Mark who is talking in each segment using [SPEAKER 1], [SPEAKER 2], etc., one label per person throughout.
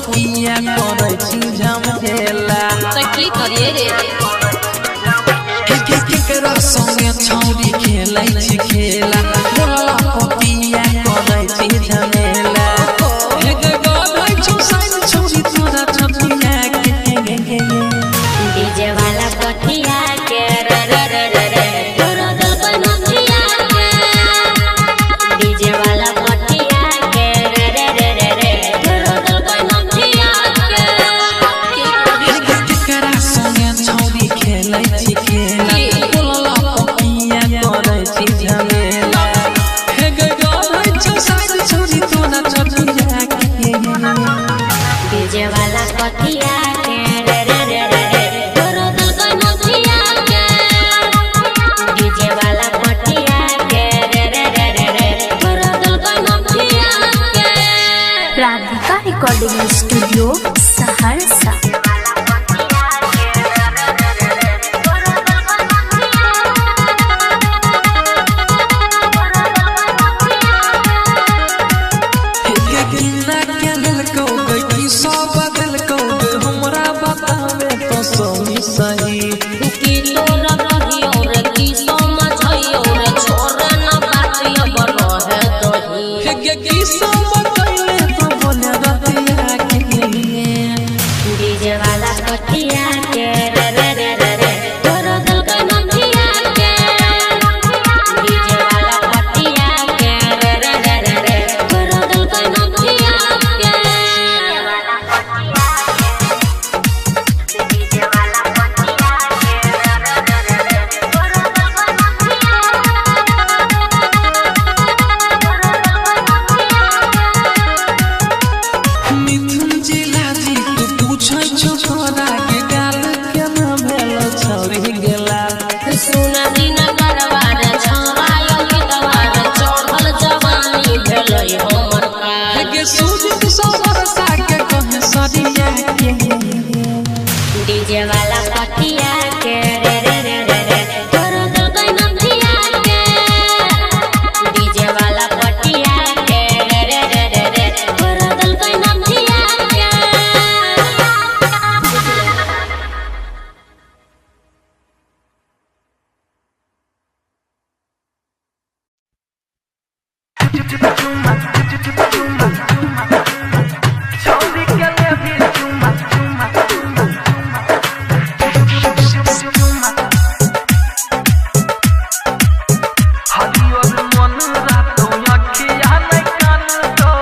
[SPEAKER 1] पतिया करे छी झमेला
[SPEAKER 2] त की करिए रे
[SPEAKER 1] केकरा संगे छौरी खेलै छी खेला बोला पतिया करे छी झमेला हे गे गाय छौ साइन छौरी तोरा छतिया के
[SPEAKER 2] डीजे वाला पतिया के रे रे रे रे रे तोरा दिल पे नथिया के डीजे वाला पतिया के रे रे रे रे रे तोरा दिल पे नथिया के
[SPEAKER 1] केकरा संगे छौरी खेलै छी खेला बोला पतिया करे छी झमेला हे गे गाय छौ साइन छौरी तोरा छतिया के
[SPEAKER 2] डीजे वाला पतिया के रे रे रे रे रे तोरा दिल पे नथिया के डीजे वाला पतिया के रे रे रे रे रे तोरा दिल पे नथिया के
[SPEAKER 3] राधिका रिकॉर्डिंग स्टूडियो सहरसा।
[SPEAKER 1] सही
[SPEAKER 2] की तोरा रहियो रे की समझइयो रे छोरे न बातिया बनो है दही
[SPEAKER 1] हे गे की सब कइले तो बोले रतिया के
[SPEAKER 2] डीजे वाला पतिया के रे रे रे रे रे तोरा दिल पे नथिया के डीजे वाला पतिया के रे रे रे रे रे तोरा दिल पे नथिया के
[SPEAKER 1] मिथुन जिला जी तू पूछै छौ तोरा के गाल के न भेल छौरी गेला
[SPEAKER 2] सुना दिन करवार छवायो गीतवार चढ़ल जवानी भेलै हमर का
[SPEAKER 1] हे गे सूरज सवर सा के कहे सरिया के
[SPEAKER 2] डीजे वाला पतिया के रे रे रे रे रे तोरा दिल पे नथिया के डीजे वाला पतिया के रे रे रे रे रे तोरा दिल पे नथिया के
[SPEAKER 1] छौरी के ले भी चुमा चुमा हरियर मन रातो अखिया नै कान तो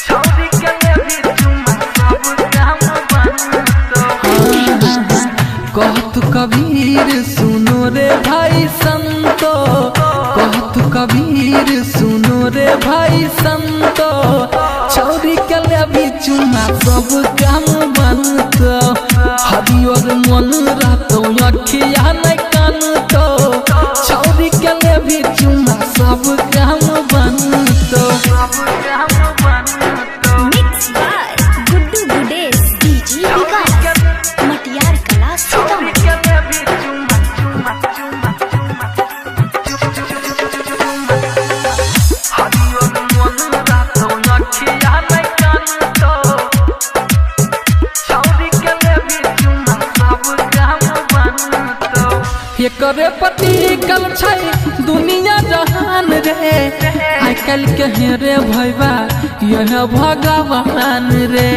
[SPEAKER 1] छौरी के ले भी चुमा सब काम बनतो कहत कबीर सुनो रे भाई संतो कहत कबीर सुनो रे भाई संतो छौरी के ले भी चुमा सब काम बनतो हरियर मन रातो अखिया नै कान तो छौरी के ले भी चुमा सब काम बनतो
[SPEAKER 3] mix by Guddu Gudesh DJ विकास मटियार कला सीतामढ़ी।
[SPEAKER 1] एकरे पति कल छै दुनिया जहान रे आइ कल के हेरे भैबा यह भगवान रे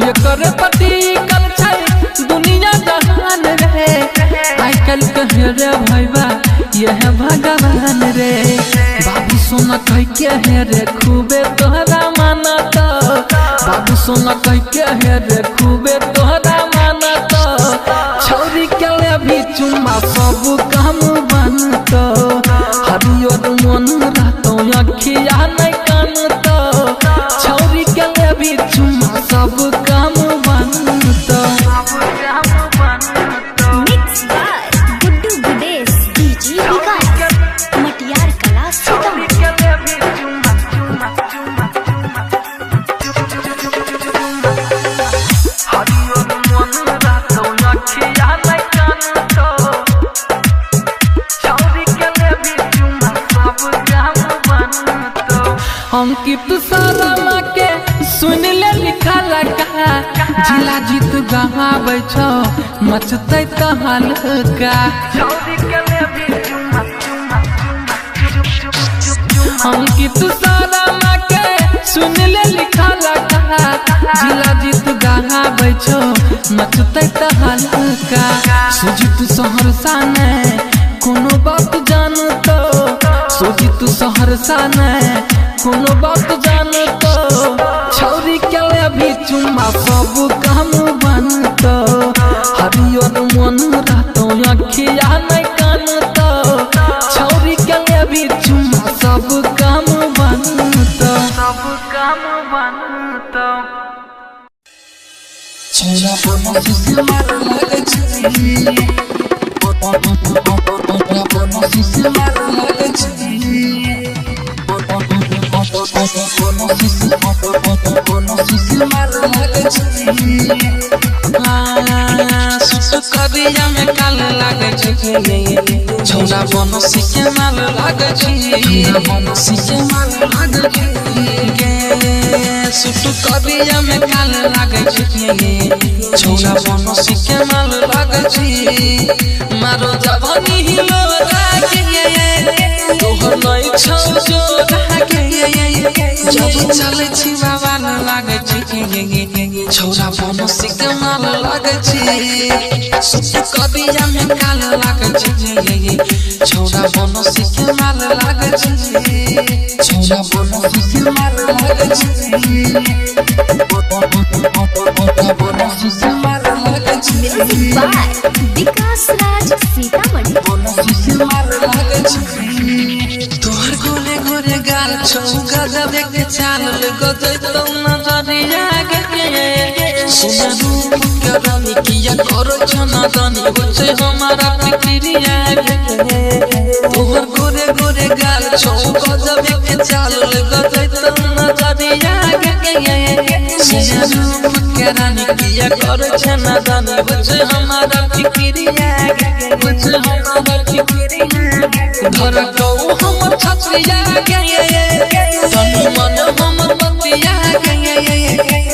[SPEAKER 1] एकरे पति कल छै दुनिया जहान रे आइ कल के हेरे भैबा यह भगवान रे बाबू सोना कह के हेरे खूबे तोहरा मानत बाबू सोना कह के हेरे खूबे तोहरा मानत छौरी के ले भी चुमा सब काम बनत हरियर मन रातो अखिया नै कान तो छौरी के ले भी चुमा सब काम बनत
[SPEAKER 3] mix by Guddu Gudesh DJ विकास मटियार कला सीतामढ़ी।
[SPEAKER 1] अंकित शर्मा के सुन ले लिखा लगा जिला जीत गहाबै छौ मचतै तहलका अंकित शर्मा के सुन ले लिखा लगा जिला जीत गहाबै छौ मचतै तहलका सुजित सहरसा ने कोनो बात जानतो सुजित सहरसा ने कोनो बात जानतो छौरी के ले भी चुम्मा सब काम बनतो हरियर मन रहतो अखिया नहीं कानतो छौरी के ले भी चुम्मा सब काम बनतो
[SPEAKER 4] छोरा बोनो सिसी मार लगे छी बोनो सिसी मार लगे छी बोनो सिसी मार लगे छी सुसु करिया में काल लागे छी छोरा बोनो सिसी मार लगे छी बोनो सिसी मार लगे छी सुसु करिया में काल लागे छी छोरा बोनो सिसी मार लगे छी मारो जवानी हिलो रागे तोहर नहीं छौ जो रागे जब चले छी बाबा न लागे छी छोरा बोनो सिके माल लागे छी सुसु कबिया में काल लागे छी छोरा बोनो सिके माल लागे छी छोरा बोनो सिके माल लागे छी बोनो सिके माल लागे छी
[SPEAKER 3] विकास राज सीतामढ़ी
[SPEAKER 4] बोनो सिके माल लागे छी तोहर गोरे गोरे गाल छौ गजब के चाल गजै तो नजरिया गे सुना रूप के रानी किया करो छना दानी होछे हमारा फिक्रिया गे तोहर गोरे गोरे गाल छौ गजब के चाल गजै तो नजरिया गे सुना रूप के रानी किया करो छना दानी होछे हमारा फिक्रिया गे होछे हमारा फिक्रिया घर को हमर छत्रिया गे तनु मन हमर बतिया गे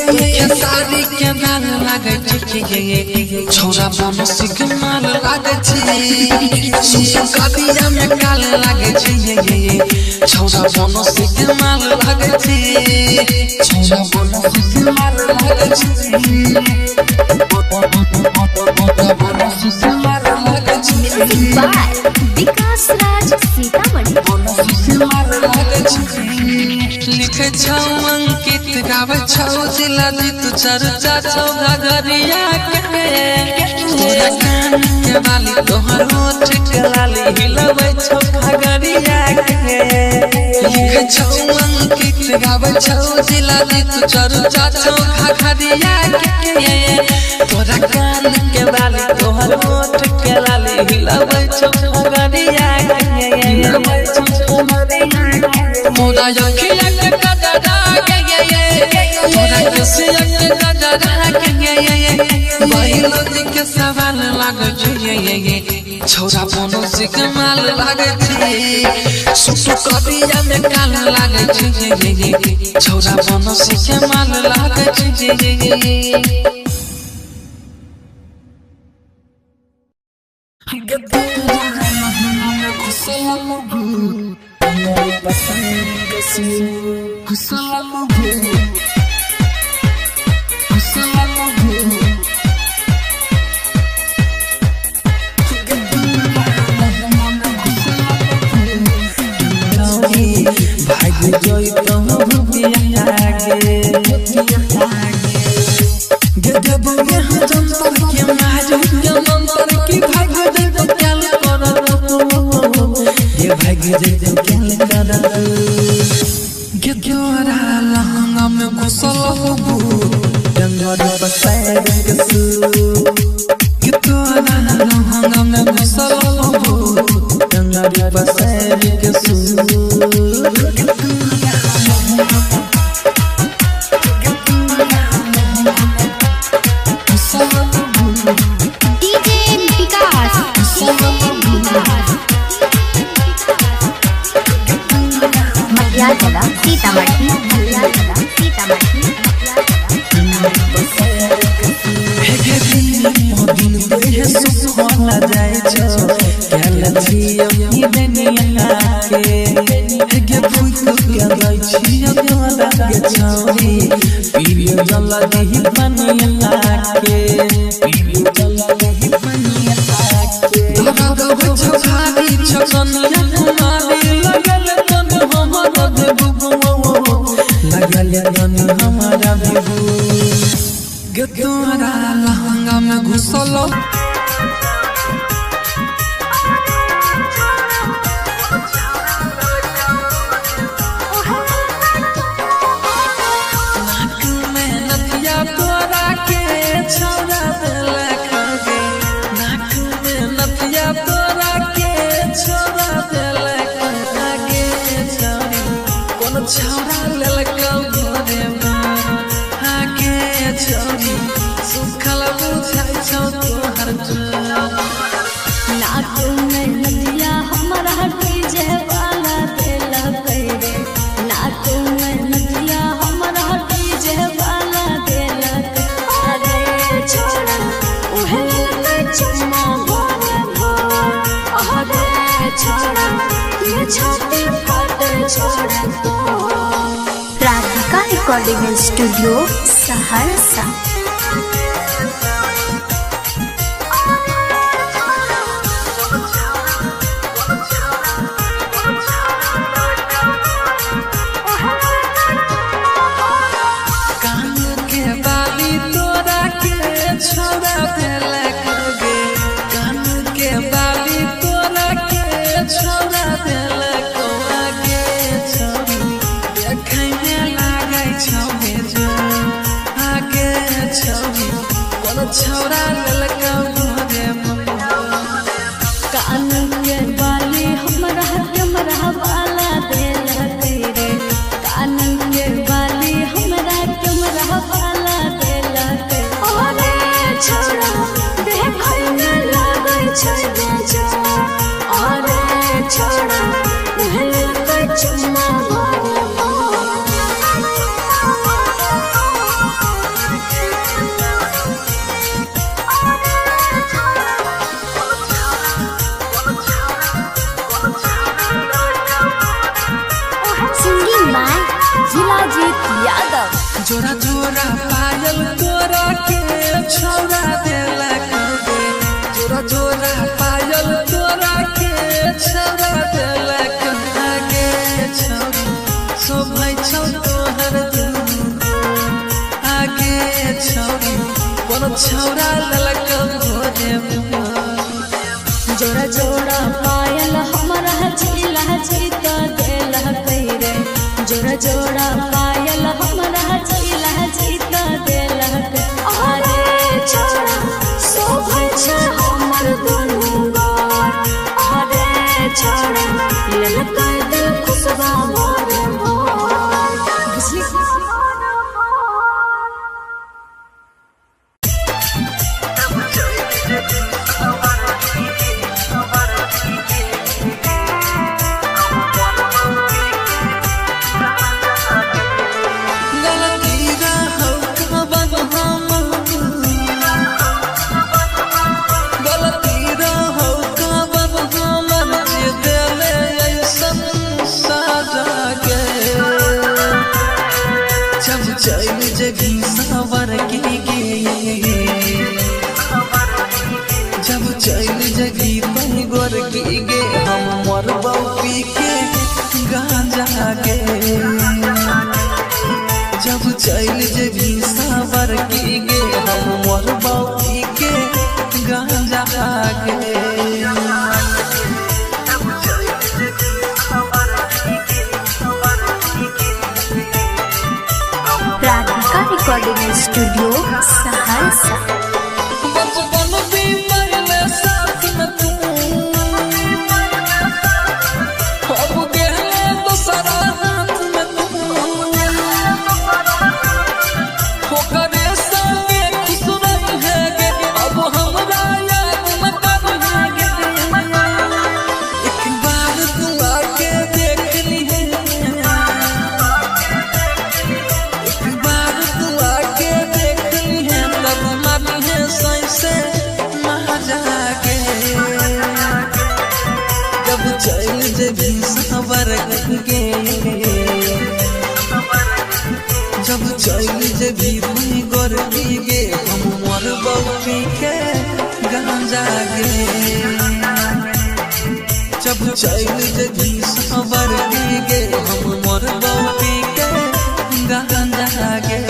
[SPEAKER 4] तुके सारी के गाल लागे छी छोरा बोनो सिक माल लागे छी सुसु कबिया में काल लागे छी छोरा बोनो सिक माल लागे छी छोरा बोनो सिक माल लागे छी बोनो सिक माल लागे छी
[SPEAKER 3] विकास राज सीतामढ़ी
[SPEAKER 4] बोनो सिक माल लागे छी लिखे छौ अंकित गावे छौ जिला जीत चर्चा छौ घगरिया के तोरा कान के बाली तोहर होठ के लाली हिलबै छौ घगरिया के लिखे छौ अंकित गावे छौ जिला जीत चर्चा छौ घगरिया के तोरा कान के बाली तोहर होठ के लाली हिलबै छौ घगरिया के हिलबै छौ घगरिया मोरा अखिया के कजरा गे तोरा केसिया के कजरा गे बाहिलो के सवाल लागे छी छोरा बोनो सिक माल लागे छी सुसु कबिया में काल लागे छी छोरा बोनो सिक माल लागे छी भाग जोई तो भूतिया गे गगबो यहाँ जंतर के मारो के मंतर की भाग दे तो क्या करो ये भाग दे तो क्या करो गगोरा लहंगा में घुसल हो डंगर बसाए गसु गगोरा लहंगा में घुसल हो डंगर बसाए गसु
[SPEAKER 3] डीजे विकास मटियार जिला सीतामढ़ी
[SPEAKER 4] बोलो नाक में नथिया तोरा के छोड़ा देला कगे नाक में नथिया तोरा के छोड़ा देला कगे छोरी कोन छौरा लेलका घरे आगे छोरी सुखल बुझाइ छौ तोहर
[SPEAKER 3] नाक में नदिया हमरा डीजे वाला देला करे नाक में नदिया हमरा डीजे वाला देला अरे छोड़ा उहे के चुम्मा भोरे भोर अरे छोड़ा ये छाती फट छोड़ा तो राधिका रिकॉर्डिंग स्टूडियो सहरसा।
[SPEAKER 4] कान के बाली तोरा के छोड़ा देला कगे कान के बाली तोरा के छोड़ा देला कगे छोरी देखै में लागै छौ जो आगे छोरी कोन छौरा लेलका घरे
[SPEAKER 3] कान के बाली हमरा कैमरा वाला देला तेरे कान के बाली हमरा कैमरा वाला देला अरे छोड़ा देखै में लागै छै बेजा अरे छोड़ा उहे के चुम्मा भोरे सिंगिंग बाय जिलाजीत यादव।
[SPEAKER 4] जोरा जोरा पायल तोरा के छौड़ा देला कगे जोरा जोरा पायल तोरा के छौड़ा देला कगे छौरी शोभै छौ तोहर आगे छौरी कोन छौड़ा लेलका घरे
[SPEAKER 3] जोड़ा जोड़ा पायल हमरा झीला जीत देला करे जोड़ा जोड़ा पायल हमरा झीला जीत देला अरे छोड़ा शोभै छै हमर दुनू गार अरे छोड़ा लेलकै दिल खुशबा भोरे भोर बुझली
[SPEAKER 4] गलती रहौ कबन गलती रहौ कबन हमर जे देले ऐसन साजा के जब चल जगी सवर के जब चल जगी तन गोर के गे हम मर पी के गांजा के जब चल जगी सावर के गे हम मोर बापी के गांजा के
[SPEAKER 3] राधिका रिकॉर्डिंग स्टूडियो सहरसा।
[SPEAKER 4] बचपन भी पहले साथ में तू अब गहले दूसरा हाथ में तू होकरे संगे खुश रही है गे अब हमरा याद मत है गे एक बार तू आके देख ली है एक बार तू आके देख ली है तब मानी है सैसे महाजा के जब चल जगी सवर के जब चल जगी तुई गोर गे हम मोर बउपी के गांजा गे जब चल जगी सवर गे हम मोर बउपी के गांजा गे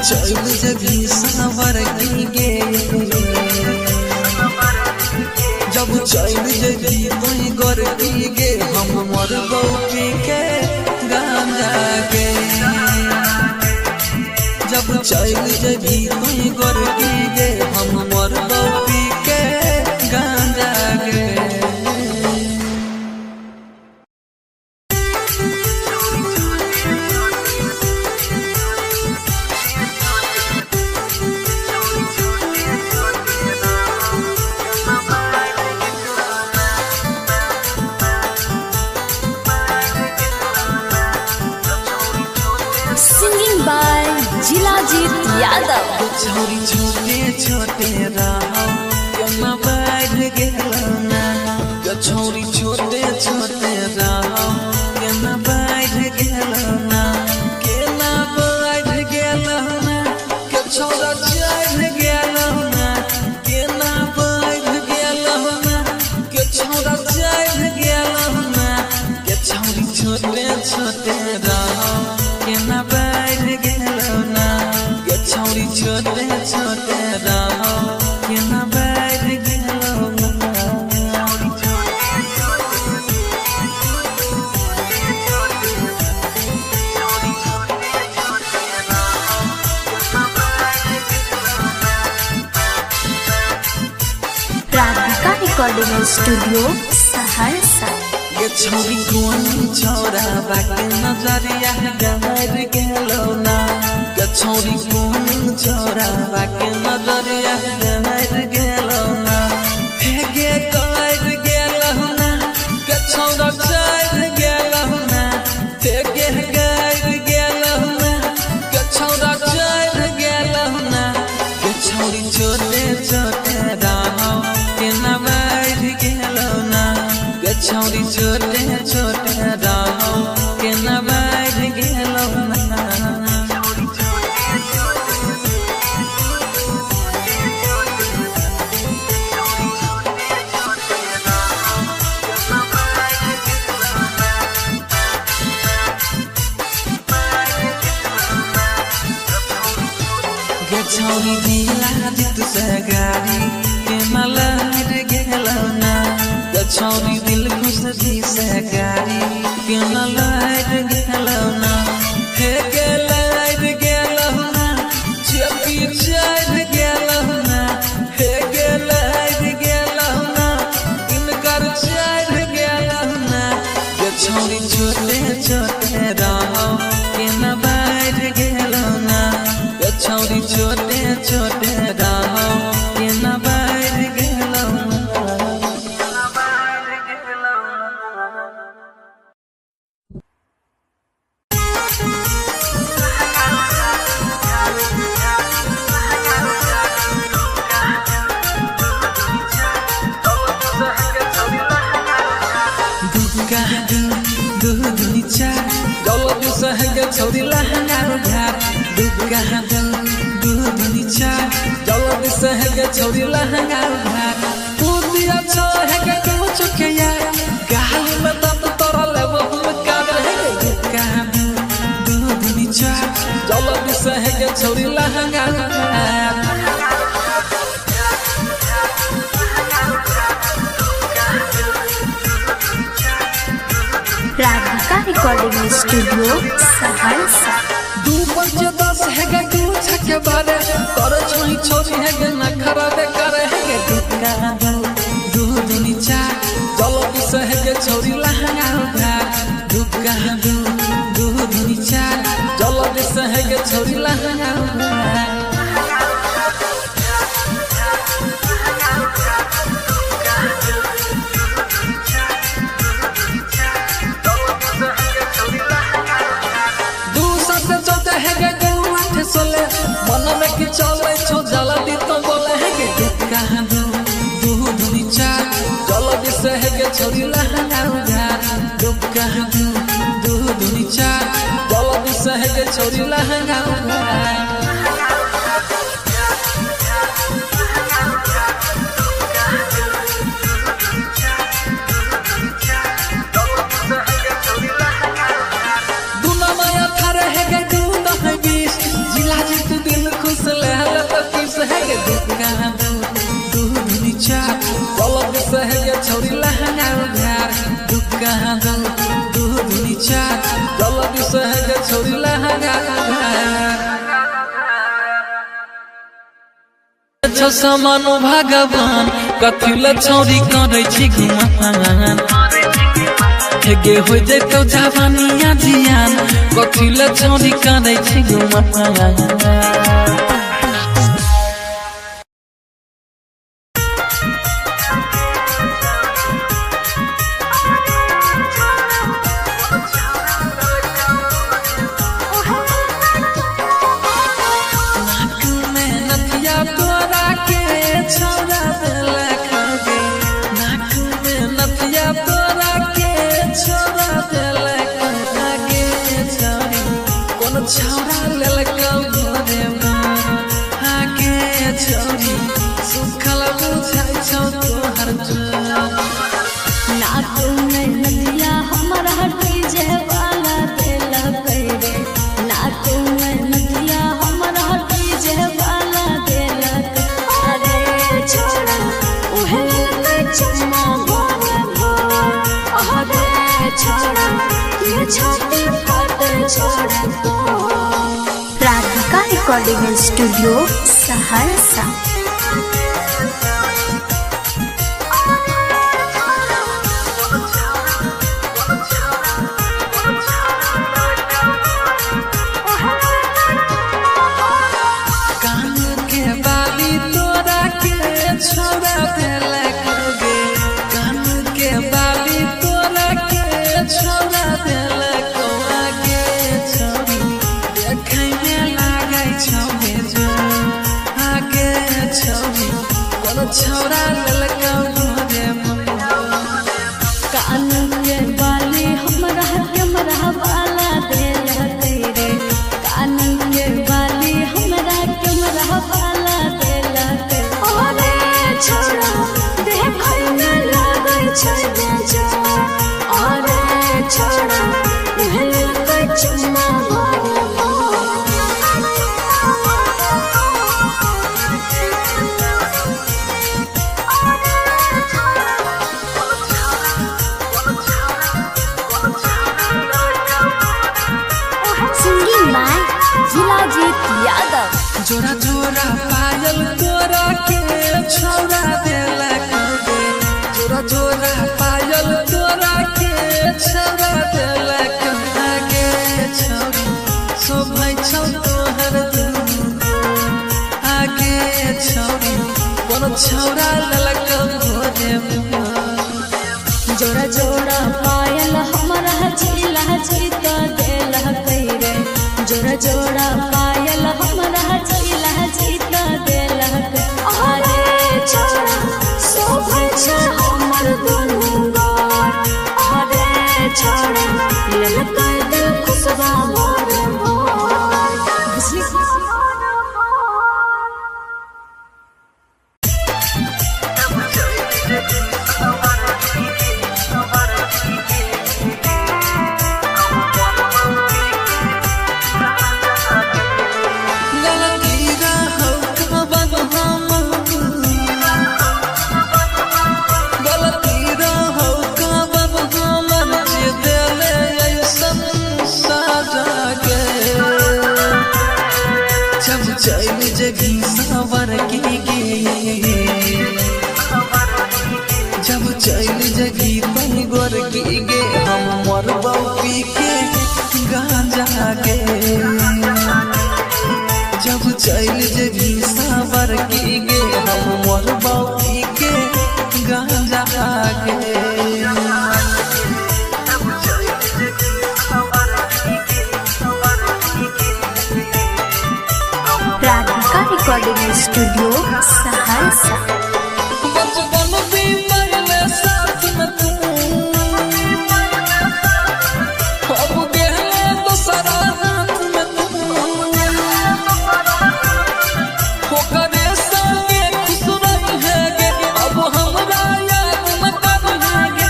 [SPEAKER 4] चल जगी सवर गे जब चल जगी तुई गोर गे हम मर पी के गांजा गे जब चल जगी तुई गोर गे हम मर पी के गांजा गे
[SPEAKER 3] जिलाजीत यादव
[SPEAKER 4] छोरी छोटे छोटे रहो केना बढ़ गेलना छोरी छोटे छोटे रहो केना बढ़ गेलना केना बढ़ गेलना के छोरा चढ़ गेलना केना बढ़ गेलना के छोरा चढ़ गेलना के छोरी छोटे छोटे रहो केना बढ़ गेलना के छोरी छोटे छोटे रहो केना बढ़ गेलना
[SPEAKER 3] राधिका रिकॉर्डिंग स्टूडियो सहरसा
[SPEAKER 4] ये छोरी कौन छोरा बाटे नजरिया डहर गेलौना ये छोरी कौन छोरा बाटे नजरिया डहर गेलौना हेगे कर गेलौना के छोरा चढ़ गेलौना हेगे कर गेलौना के छोरा चढ़ गेलौना के छोरी छोटे छोटे रहो केना बढ़ गेलौना के छोरी छोटे छोटे रहो केना बढ़ गेलौना के छोरी दिला जित से गाड़ी के मलहर गेलौना के छोरी दिल खुश दी से गाड़ी के मलहर गेलौना हे गेलहर गेलौना चपी चढ़ गेलौना हे गेलहर गेलौना इनकर चढ़ गेलौना के छोरी छोटे छोटे रहो के न बढ़ गेलौना के छोरी छोटे छोटे रहो के न बढ़ गेलौना छोरी लहंगा उधार दुर्गा दूधनी चा जल्दी से है छोरी लहंगा उधार तू दिया छो है के तू चुके यार गाल में दम तोरा ले वो का है दुर्गा दूधनी चा जल्दी से है छोरी लहंगा उधार
[SPEAKER 3] राधिका रिकॉर्डिंग स्टूडियो सहरसा
[SPEAKER 4] 2-5-10 है गे तू छके बारे तोर छोरी छोरी है गे न खराबे करे है गे दुर्गा दूधनी चा जल्दी से है गे छोरी लहंगा उधार दुर्गा दूधनी चा जल्दी से है गे छोरी लहंगा उधार मन में कि चले छो जल्दी तो बोले है गे दुर्गा दूधनी चा जल्दी से है गे छोरी लहंगा उधार दुर्गा दूधनी चा जल्दी से है गे छोरी लहंगा उधार दुना माया थारे है गे दूध है बीस जिला जी तू दिल चार जल्दी से है गे छोरी लहंगा सामानो भगवान कथिला छौरी करे छी गुमान गे हो जेतो जवानिया जियान कथिला छौरी करे छी गुमान छौरा ललका घरे आगे छोरी सुखल बुझाइ छौ तोहर
[SPEAKER 3] नाक में नदिया हमरा डीजे वाला देला रे नाक में नदिया हमरा डीजे वाला देला अरे छोड़ा उहे के चुम्मा भोरे भोर अरे छोड़ा ये छाती फट छोड़ा तो राधिका रिकॉर्डिंग स्टूडियो सहरसा
[SPEAKER 4] छोड़ा देला कगे कान के बाली तोरा के छोड़ा देला आगे छोरी देखै में लागै छौ जो आगे छोरी कोन छौरा ललका घरे
[SPEAKER 3] कान के बाली हमरा वाला देला रे कान के बाली हमरा वाला देला अरे छोड़ा देखै में लागै छै जो अरे छोड़ा उहे के चुम्मा भोरे सिंगिंग बाय जिलाजीत यादव
[SPEAKER 4] जोरा जोरा पायल तोरा के छौरा देला कगे जोरा जोरा पायल तोरा के छौरा देला कगे छौरी शोभै छौ तोहर आगे छौरी कोन छौरा ललका घरे
[SPEAKER 3] जोरा जोरा पायल हमरा जिलाजीत देला रे जोरा जोरा पायल हमरा जिलाजीत देला अरे छोड़ा शोभै छै हमर दुनू गार अरे छोड़ा ललका दिल खुशबा भोरे भोर
[SPEAKER 4] चैन जगी सवर के गे जब चैन जगी तनी गोर के गे हम मर पी के गांजा गे जब चैन जगी सवर के गे हम मर पी के गांजा गे
[SPEAKER 3] राधिका रिकॉर्डिंग स्टूडियो सहरसा
[SPEAKER 4] बचपन भी मरले साथ में तू अब गहले दूसरा हाथ में तू होकरे संगे खुश रही है गे अब हमरा याद न कर गे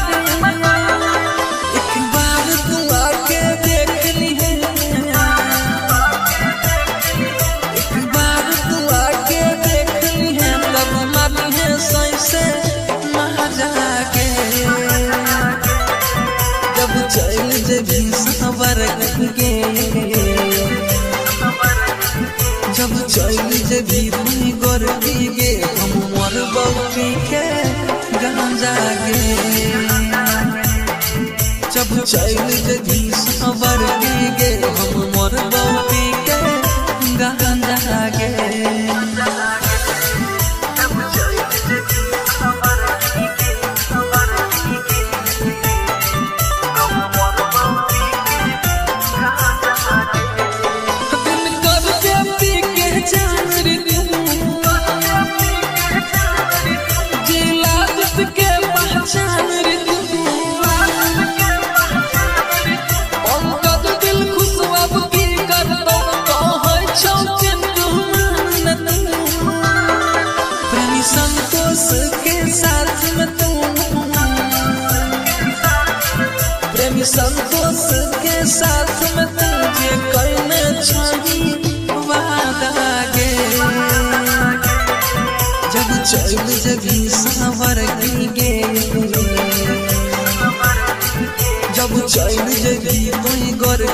[SPEAKER 4] एक बार तू आके देख ली है एक बार तू आके देख ली है तब मत गे जब चल जबी तुई गोर गे हम मोर बौपी के गांजा गे जब चल जबी सबर गे हम मोर बौपी के गांजा गे संतोष के साथ में तुझे करने चाहिए वादा गे जब चल जबी सवर गे जब चल जबी तुई गोर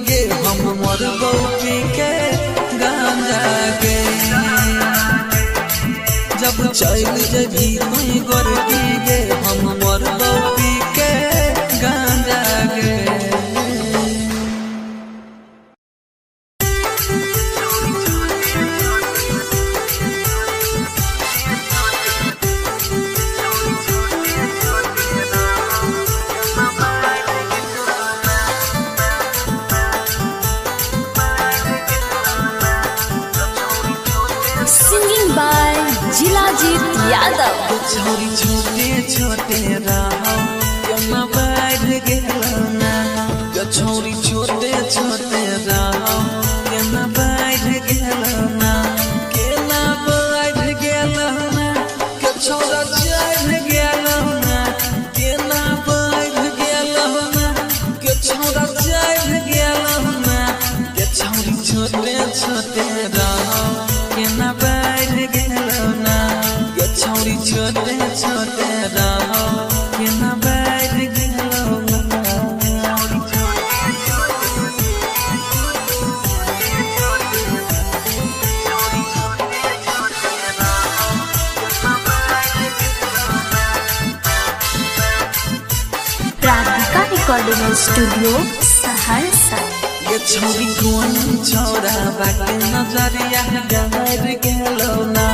[SPEAKER 4] गे हम मोर बौपी के गांजा गे जब चल जबी तुई गोर गे हम मोर बौपी के गांजा गे
[SPEAKER 3] Singing by Jilajit Yadav.
[SPEAKER 4] छोरी छोटे छोटे रहो यमा बढ़ गेलो ना यो छोरी छोटे छोटे रहो यमा बढ़ गेलो ना के ना बढ़ गेलो ना के छोरा चढ़ गेलो ना के ना बढ़ गेलो ना के छोरा चढ़ गेलो ना के छोरी छोटे छोटे रहो के ना बढ़ गेलो ना के छोरी छोटे छोटे रहो के ना बढ़ गेलो ना
[SPEAKER 3] Radhika Recording Studio, Saharsa.
[SPEAKER 4] ये छोरी कौन छोरा बाटे नजरिया गहर गेलो ना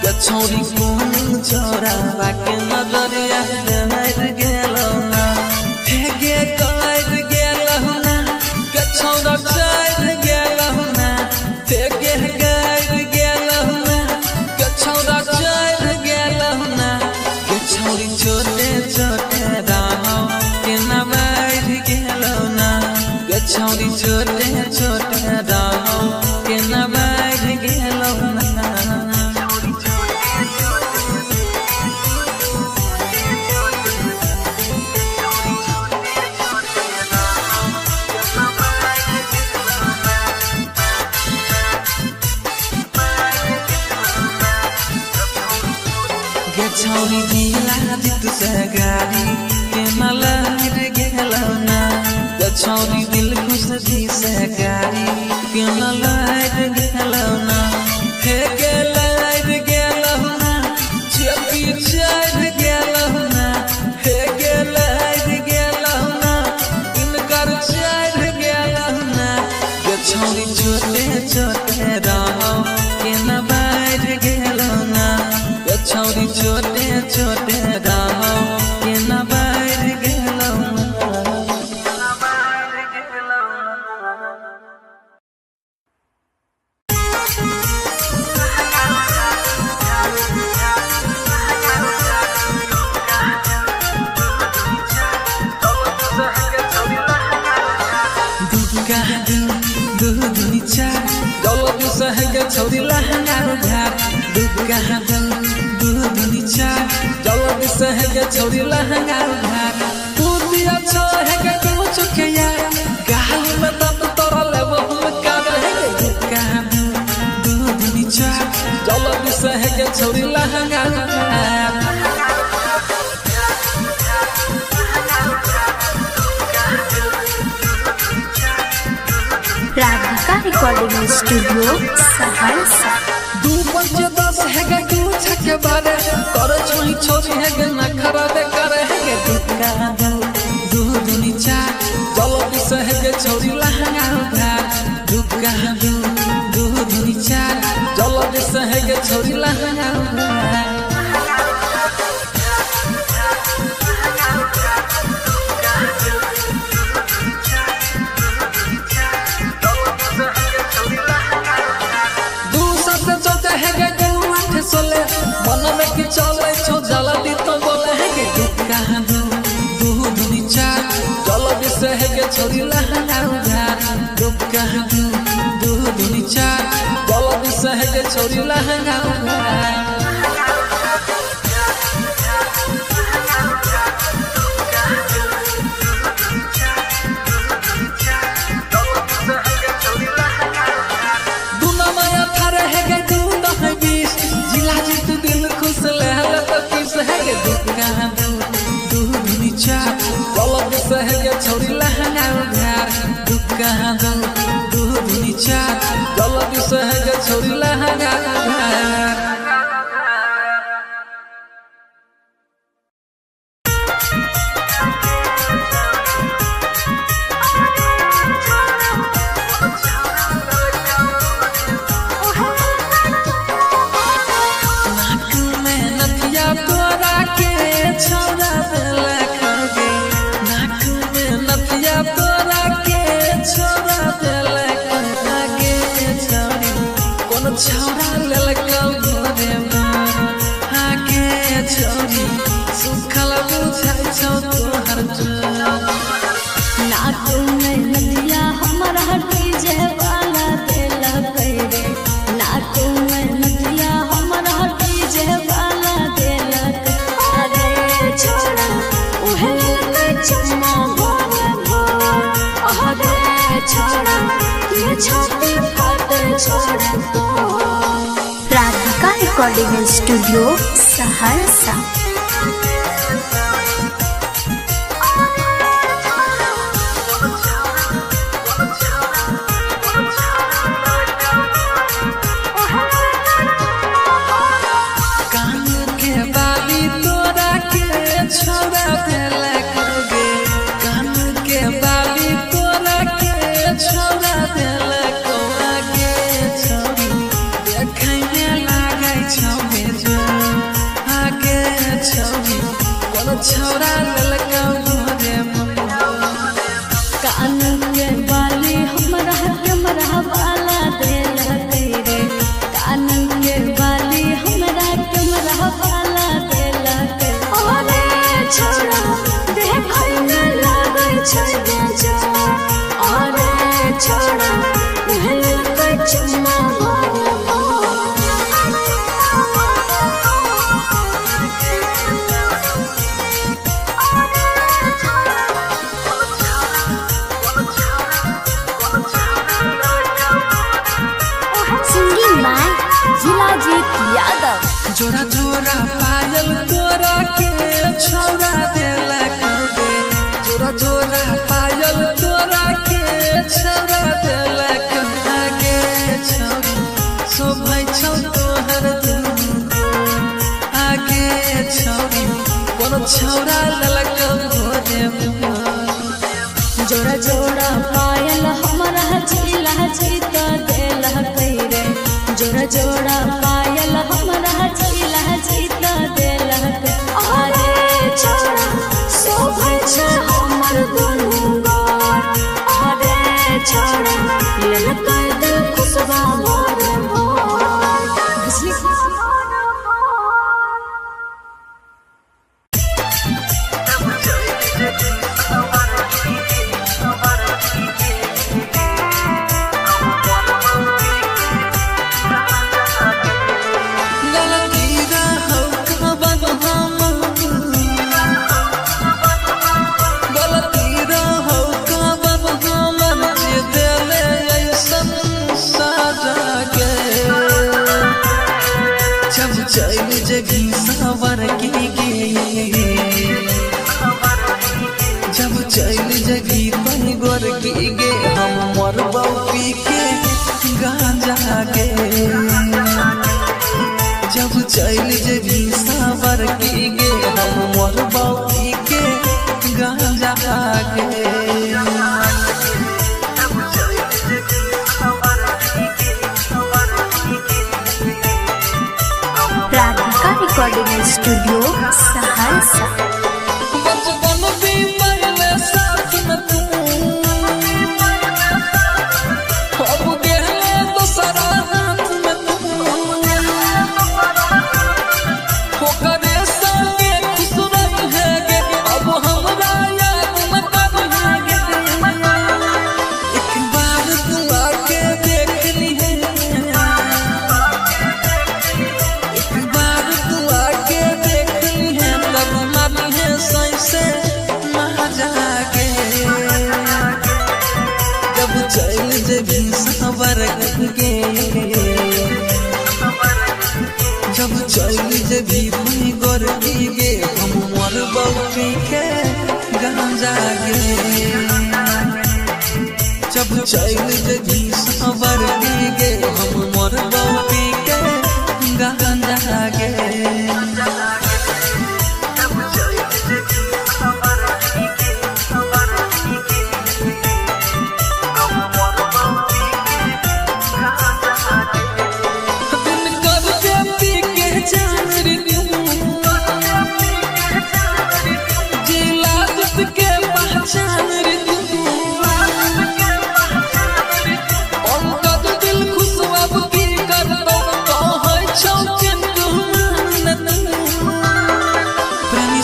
[SPEAKER 4] ये छोरी कौन छोरा बाटे नजरिया गहर गेलो ना हेगे कर गेलो ना ये छोरा चढ़ गेलो ना हेगे कर गेलो ना ये छोरा चढ़ गेलो ना ये छोरी छोटे छोटे रहो के ना बढ़ गेलो ना छोरी छोटे छोटे रहो के ना बढ़ गेलो ना गे छोरी दिला दित से गाड़ी के ना लहर गेलो ना गे छोरी दिल खुश दी से गाड़ी के ना लहर गेलो ना हे गे लहर गेलो ना चपी चढ़ गेलो ना हे गे लहर गेलो ना इनकर चढ़ गेलो ना गे छोरी छोटे छोटे रहो के ना बढ़ गेलो ना गे छोरी छोटे छोटे रहो के ना बढ़ गेलो ना छोरी लहंगा उधार दुर्गा दूधनी चा जल्दी से है के छोरी लहंगा उधार तू दिया छो है के तू चुके यार गाल में दम तोरा ले वो हम का है दुर्गा दूधनी चा जल्दी से है के छोरी लहंगा उधार
[SPEAKER 3] रिकॉर्डिंग स्टूडियो सहरसा।
[SPEAKER 1] दू पंच 10 है गे दू छके बारे कर छोई छोरी है गे ना खराबे करे है गे दुका दू दुनी चार चलो दिस है गे छोरी लहंगा उधार दुका दू दुनी चार चलो दिस है गे छोरी लहंगा उधार। सोले मन में कि चले छो जल्दी तो बोले है कि दुका दू दुनी चार चलो दिस है गे छोरी लहंगा उधार दुका दू दुनी चार चलो दिस है गे छोरी लहंगा उधार। छोरी लहंगा उधार दुका दू दुनी चार चलो दिस है गे छोरी लहंगा उधार। छौरा ललका घरे आगे छोरी सुखल बुझाई छौ तोहर
[SPEAKER 3] नाक में नदिया हमरा डीजे वाला दिल करे नाक में नदिया हमरा डीजे वाला दिल अरे छोड़ा उहे के चुम्मा भोर अरे छोड़ा ये छाती फाट छोड़ा तो। Radhika recording studio Saharsa.
[SPEAKER 1] छौरा ललका घरे
[SPEAKER 3] कान के बाली हमरा वाला दिल करे कान के बाली हमरा वाला दिल करे अरे छोड़ा देखै न लागै छै बेजा अरे छोड़ा उहल के चुम्मा
[SPEAKER 1] जोरा जोरा पायल तोरा के छौरा देला करे जोरा जोरा पायल तोरा के छौरा देला करे छौरी शोभै छौ तोहर आगे छौरी कोनो छौरा ललका घरे
[SPEAKER 3] जोड़ा जोड़ा पायल हमरा झीला जीता देला करे जोड़ा जोड़ा पायल हमरा झीला जीता देला अरे छोड़ा शोभै छै हमर दुनू गार अरे छोड़ा ललका दिल खुशबा भोर
[SPEAKER 1] जब चल जगी तन गोर की गे हम मरबौ पी के
[SPEAKER 4] गांजा के जब चल जेबी सावर की गे हम मोर बाबी के गांजा के
[SPEAKER 3] राधिका रिकॉर्डिंग स्टूडियो सहरसा।
[SPEAKER 4] बचपन भी पहले साथ में तू अब गेले दूसरा हाथ में तू होकरे संगे खुश रहे गे अब हमरा याद में कब है एक बार तू आके देख ली है एक बार तू आके देख ली है तब मानी है सही से मजा के जब चल जेबी सावर के जब चल जेबी भई गोर गे हम मोर बउकी के गांजा गे जब चल जेबी सावर गे हम मोर बउकी के गांजा गे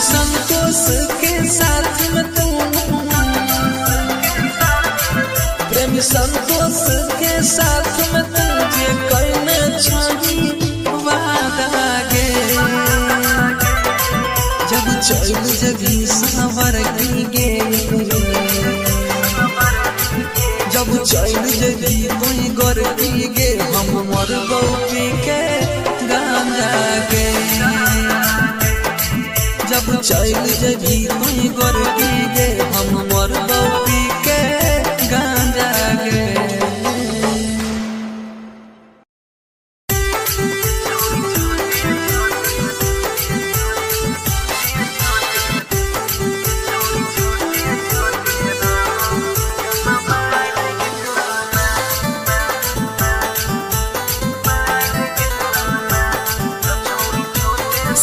[SPEAKER 4] संतोष के साथ में तू प्रेमी संतोष के साथ में तुझे करने चाहिए वादा गे जब चल जेबी सावर गे जब चल जेबी तुई गोर गे हम मोर बउकी के गांजा गे जब चल जेबी तुई गोर गे हम मोर बउकी के गांजा गे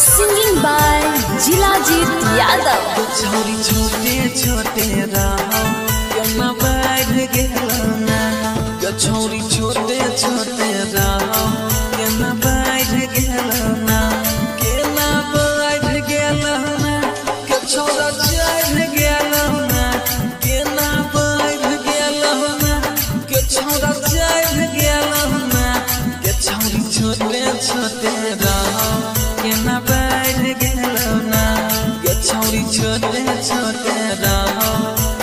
[SPEAKER 3] सिंगिंग बाय जिलाजीत यादव।
[SPEAKER 4] छोरी छोटे छोटे रहो केना बढ़ गेलो ना छोरी छोटे छोटे रहो केना बढ़ गेलो ना केना बढ़ गेलो ना के छोरा चढ़ गेलो ना केना बढ़ गेलो ना के छोरा चढ़ गेलो ना के छोरी छोटे छोटे रहो केना बढ़ गेलो ना के छोरी छोटे छोटे रहो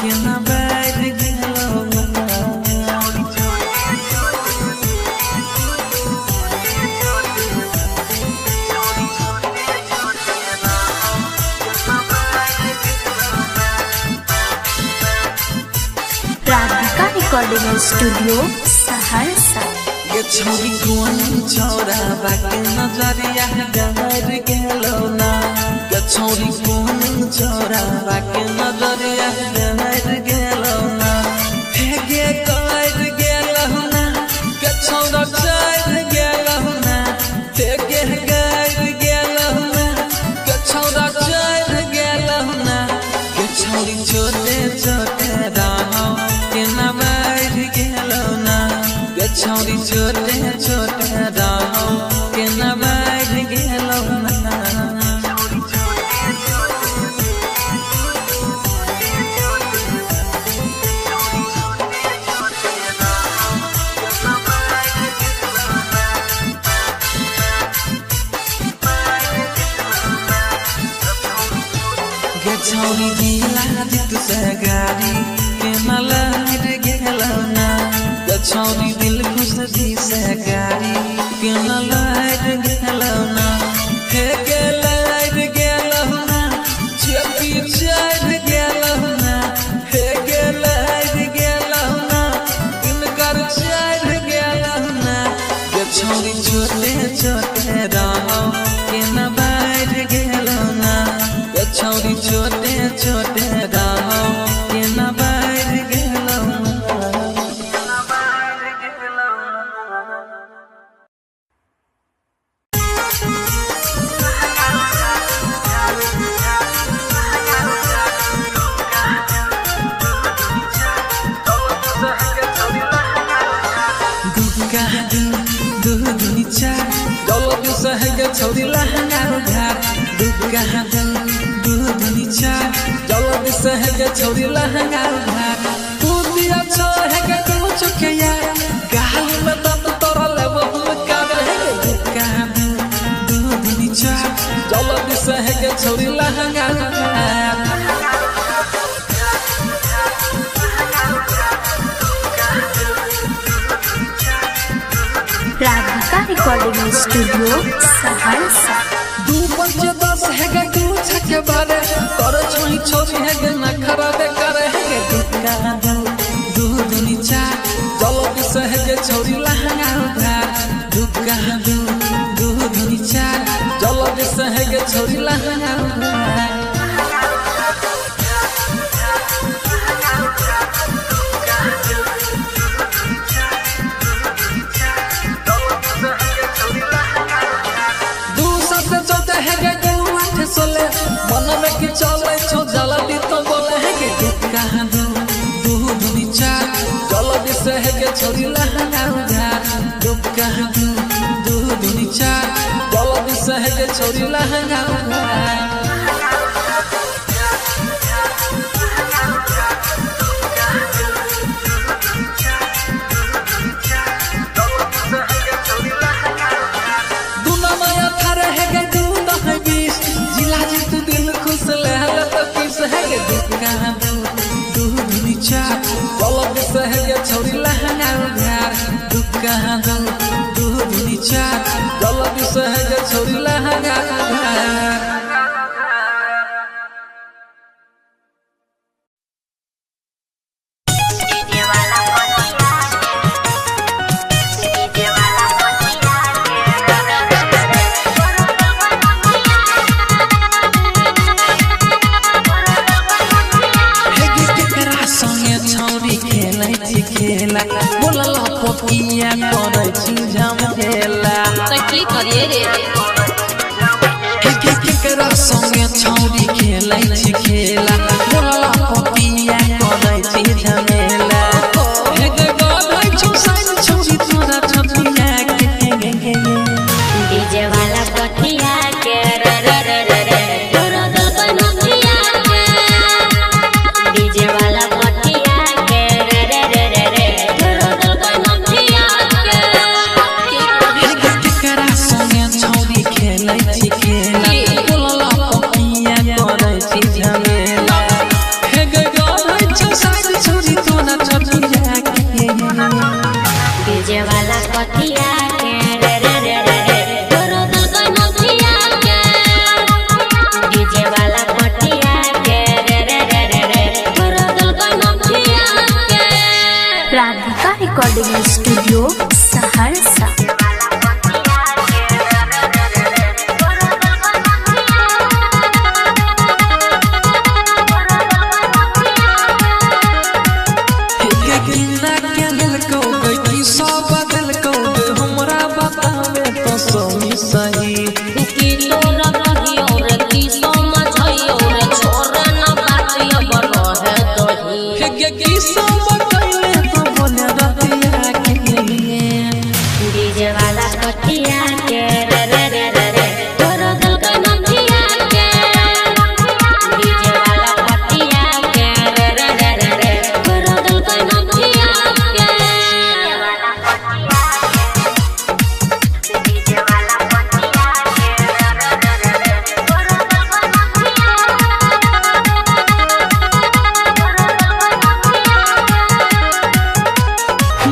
[SPEAKER 4] केना बढ़ गेलो ना
[SPEAKER 3] राधिका रिकॉर्डिंग स्टूडियो सहरसा।
[SPEAKER 4] ये छोरी कौन छोरा बाके नजरिया डहर गेलो ना ये छोरी कौन छोरा बाके नजरिया डहर गेलो ना हेगे कर गेलो ना के छोरा चढ़ गेलो ना हेगे कर गेलो ना के छोरा चढ़ गेलो ना के छोरी छोटे छोटे रहो केना बढ़ गेलो ना के छोरी छोटे छोटे रहो केना बढ़ गेलो ना के छोरी दिला दित से गाड़ी केना लहर गेलो ना के छोरी दिल खुश दी से गाड़ी केना लहर गेलो ना हे के लहर गेलो ना चपी चढ़ गेलो ना हे के लहर गेलो ना इनकर चढ़ गेलो सहगे छोरी लहंगा उधार दुर्गा दूध नीचा जल्दी सहगे छोरी लहंगा उधार तू दिया छो है तू चुके यार गाल में दम तोरा लेवो का रहे दुर्गा दूध नीचा जल्दी सहगे छोरी लहंगा उधार
[SPEAKER 3] राधिका रिकॉर्डिंग स्टूडियो सहरसा
[SPEAKER 4] 2-5-10 है तू छके बारे तोर छोरी छोरी है ना खराबे करे है दुर्गा दूध नीचा जल्दी सहगे छोरी लहंगा उधार दुर्गा दूध नीचा जल्दी सहगे छोरी लहंगा उधार सोले मन में कि चले छो जल्दी तो बोले है कि दुर्गा दूध नीचा जल्दी सहगे छोरी लहंगा उधार दुर्गा दूध नीचा जल्दी सहगे छोरी लहंगा उधार दूध नीचा जल्दी सहगे छोरी लहंगा उधार दुर्गा दूध नीचा जल्दी सहगे छोरी लहंगा उधार बोलला पपिया करे छी झमेला
[SPEAKER 2] की करिए रे
[SPEAKER 4] केकरा संगे छौरी खेलै छी खेला बोलला पपिया करे छी झमेला हे गे गाय छी साइन छौरी तोरा छपिया के
[SPEAKER 2] डीजे वाला पटिया के रे रे रे रे रे तोरा दल कनकिया के डीजे वाला पटिया के रे रे रे रे रे तोरा दल कनकिया के
[SPEAKER 4] केकरा संगे छौरी खेलै छी खेला बोलला पपिया करे छी झमेला हे गे गाय छी साइन छौरी तोरा छपिया के
[SPEAKER 2] डीजे वाला पटिया के रे रे रे रे रे तोरा दल कनकिया के डीजे वाला पटिया के रे रे रे रे रे तोरा दल कनकिया के
[SPEAKER 3] राधिका रिकॉर्डिंग स्टूडियो सहरसा
[SPEAKER 4] किन्ना के ललको गई सब बदलको हमरा बतावे तो सही सही
[SPEAKER 2] की तोरा कहियो रे की समझइयो रे छोरा न बातिया बनो है दही
[SPEAKER 4] के सब कहले तो बोले रतिया के
[SPEAKER 2] डीजे वाला पटिया के रे रे रे रे रे तोरा दल कनकिया के डीजे वाला पटिया के रे रे रे रे रे तोरा दल कनकिया के डीजे वाला पटिया के रे रे रे रे रे तोरा दल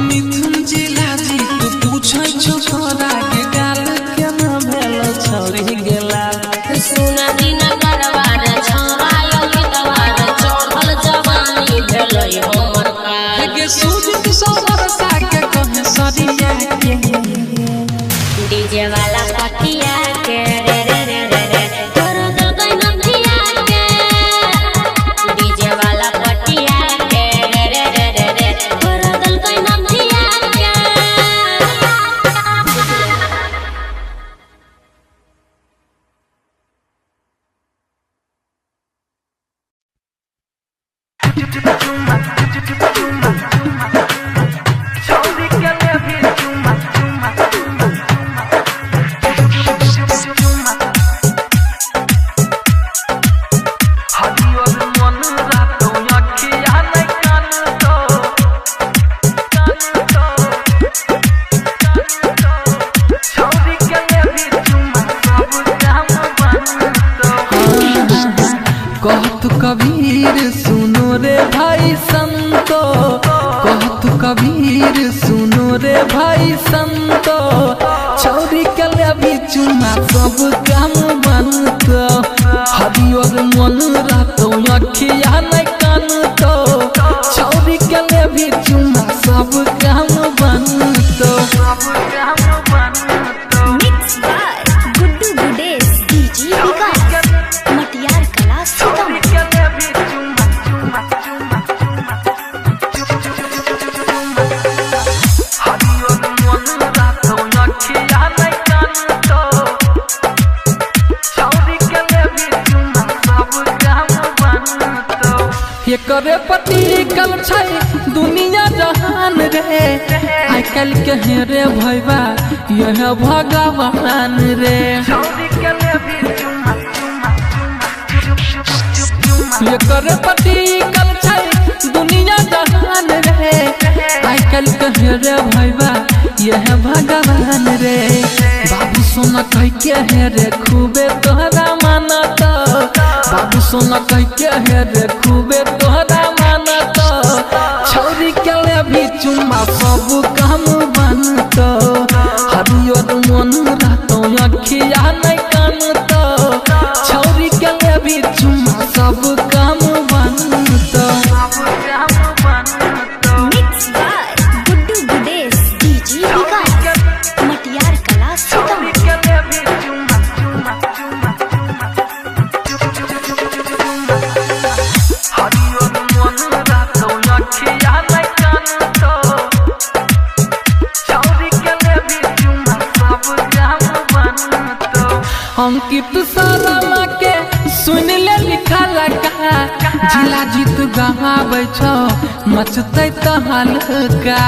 [SPEAKER 4] मिथुन जिला जी तू पूछै छो तोरा के गाल के न भेल छौरी गेला
[SPEAKER 2] सुना दिन करवार छौरायो गीतवार चढ़ल जवानी भेलै हमर काल
[SPEAKER 4] के सूझ सोबर सा के कहे सरिया के
[SPEAKER 2] डीजे वाला पटिया के रे रे रे रे रे तोरा दल कनकिया के डीजे वाला पटिया के रे रे रे रे रे तोरा दल कनकिया के
[SPEAKER 1] कबीर सुनो रे भाई संतो, कहत कबीर सुनो रे भाई संतो, छौरी के लेबी चुमा सब काम बनतो, हरियर मन रहतो अखिया नहीं कानतो, छौरी के लेबी चुमा सब काम बनतो।
[SPEAKER 3] Mix by Guddu Gudesh DJ विकास मटियार कला सीतामढ़ी।
[SPEAKER 1] ये करे पति कल छै दुनिया जहान रे, आइ कल के रे भैया यह भगवान रे। ये करे पति कल छै दुनिया जहान रे, आइ कल के रे भैया यह भगवान रे। बाबू सोना कह के रे खूबे तोहरा मानत, बाबू सोना कह के रे खूबे तोहरा मानत, छौरी के लेबी चुम्मा सब काम बनत, हरियर मन रहतो अखिया नहीं कानत, छौरी के लेबी चुम्मा सब काम बनत।
[SPEAKER 3] Mix by Guddu Gudesh DJ विकास मटियार कला सीतामढ़ी।
[SPEAKER 1] अंकित सारा के सुन ले लिखा लगा, जिला जीत गहाबै छौ मचतै तहलका।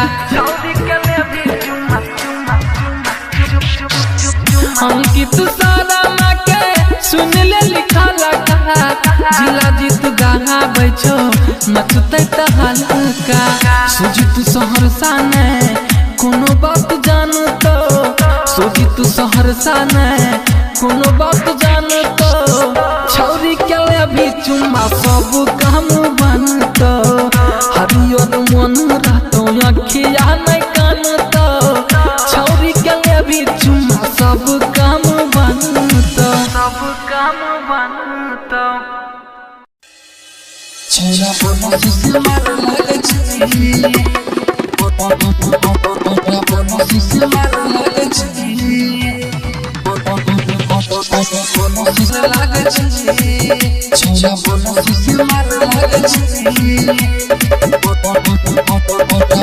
[SPEAKER 1] अंकित सारा के सुन ले लिखा लगा, जिला जीत गहाबै छौ मचतै तहलका। सुजीत सहरसा ने कोनो बात जानतो, सुजीत सहरसा ने कोनो बात जानतो, छौरी के लेबी चुम्मा सब काम बनतो, हरियर मन रहतो अखिया नहीं कानतो, छौरी के लेबी चुम्मा सब काम बनतो।
[SPEAKER 4] छोरा बोना सुसे मार लगे छी, बोना सुसे मार लगे छी, बोना सुसे लगे छी, छोरा बोना सुसे मार लगे छी,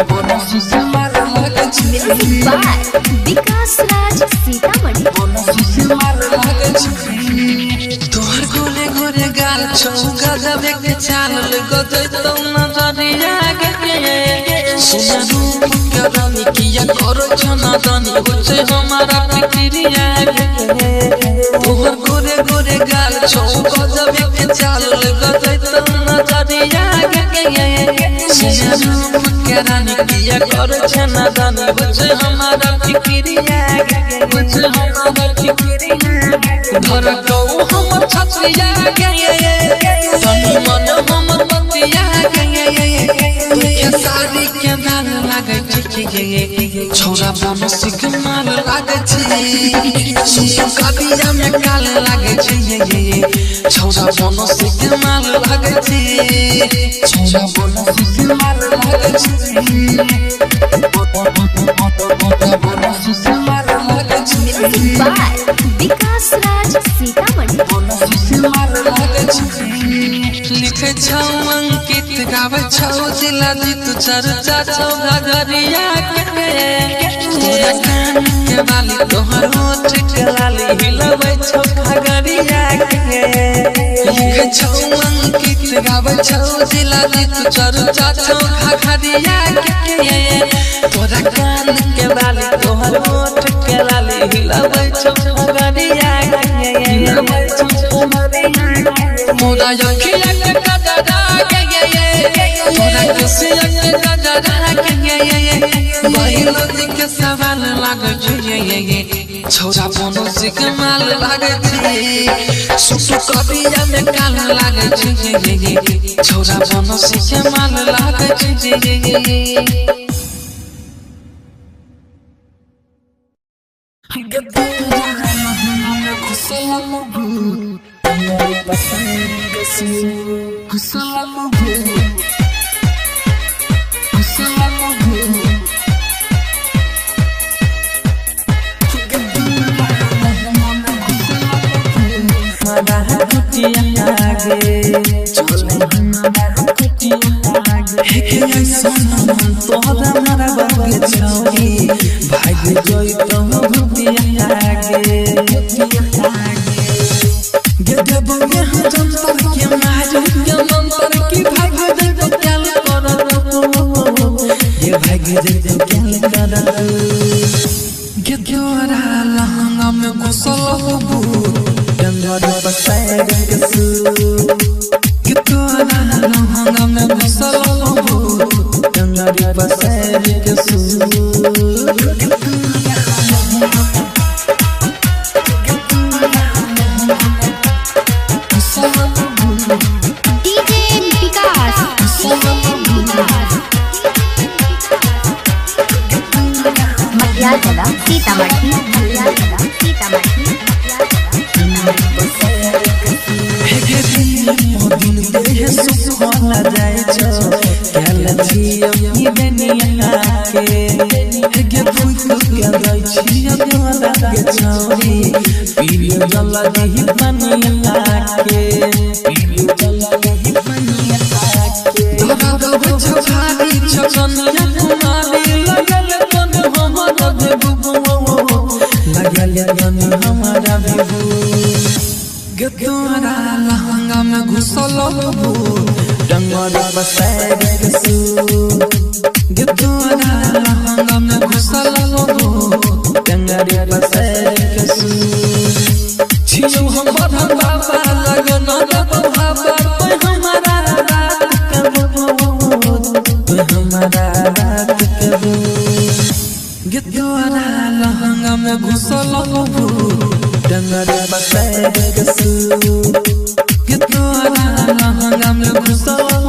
[SPEAKER 4] बोना सुसे मार लगे छी,
[SPEAKER 3] बाय विकास राज सीतामढ़ी।
[SPEAKER 4] बोना सुसे मार लगे छी। तोहर गोरे गोरे गाल छौ गजब के चाल गजै तो नजरिया गे, सुना रूप के रानी किया करो छना दानी होछे हमारा फिक्रिया गे। तोहर गोरे गोरे गाल छौ गजब के चाल गजै तो नजरिया गे, सुना रूप के रानी किया करो छना दानी होछे हमारा फिक्रिया गे, होछे हमारा फिक्रिया गे। धर कौ हमर छछिया गे, तनी मन हमर मतिया गे, तुके साड़ी के दाल लागे छी गे, छोरा बन सिख माल लागे छी, सुन कबिया में काल लागे छी गे, छोरा बन सिख माल लागे छी, छोरा बन सिख माल लागे छी, बन सिख माल लागे छी।
[SPEAKER 3] बाय विकास राज सीतामढ़ी।
[SPEAKER 4] लिखे छौ अंकित गावे छौ जिला जीत चर्चा छौ घगरिया के, तोरा कान के बाली तोहर होठ के लाली हिलबै छौ घगरिया के। लिखे छौ अंकित गावे छौ जिला जीत चर्चा छौ घगरिया के, तोरा कान के बाली तोहर होठ के लाली हिलबै छौ घगरिया के, हिलबै छौ घगरिया के। मोरा अखिया के गजरा गे, तोरा खुशिया के गजरा गे, बहिलो जी के सवाल लागे छी गे, छोरा बनो से के माल लागे छी सुसु करिया में काल लागे छी छोरा बनो से के माल लागे छी
[SPEAKER 5] Gitno ana lahangam le kusalo,